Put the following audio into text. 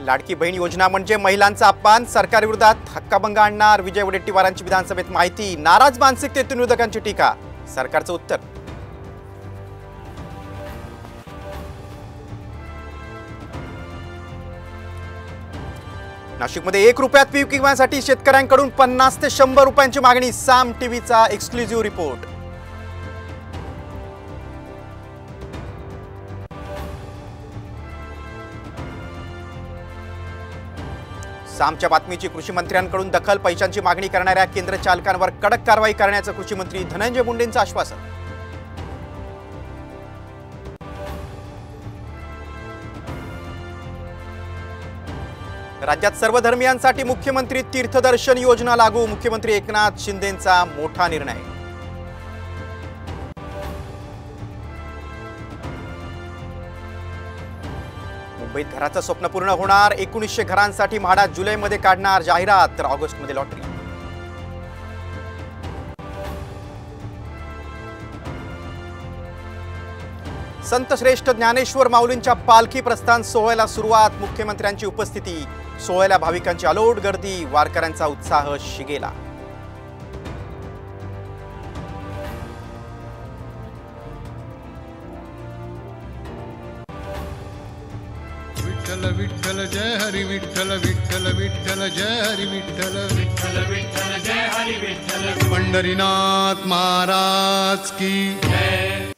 लाडकी बहीण योजना म्हणजे महिलांचा अपमान, सरकारविरोधात हक्काभंग आणणार, विजय वडेट्टीवारांची विधानसभेत माहिती, नाराज मानसिकतेतून विरोधकांची टीका, सरकारचं उत्तर. नाशिकमध्ये 1 रुपयात पीक विम्यासाठी शेतकऱ्यांकडून 50 ते 100 रुपयांची मागणी, साम टीव्हीचा एक्सक्लुझिव्ह रिपोर्ट. सामच्या बातमीची कृषी मंत्र्यांकडून दखल, पैशांची मागणी करणाऱ्या केंद्र चालकांवर कडक कारवाई करण्याचं कृषी मंत्री धनंजय मुंडेंचं आश्वासन. राज्यात सर्व धर्मियांसाठी मुख्यमंत्री तीर्थदर्शन योजना लागू, मुख्यमंत्री एकनाथ शिंदेंचा मोठा निर्णय. मुंबईत घराचं स्वप्न पूर्ण होणार, 1900 घरांसाठी म्हाडा जुलैमध्ये काढणार जाहिरात, तर ऑगस्टमध्ये लॉटरी. संत श्रेष्ठ ज्ञानेश्वर माऊलींच्या पालखी प्रस्थान सोहळ्याला सुरुवात, मुख्यमंत्र्यांची उपस्थिती, सोहळ्याला भाविकांची अलोट गर्दी, वारकऱ्यांचा उत्साह शिगेला. विठ्ठल विठ्ठल जय हरी विठ्ठल, विठ्ठल विठ्ठल जय हरी विठ्ठल, विठ्ठल विठ्ठल जय हरी विठ्ठल. पंढरीनाथ महाराज की जय.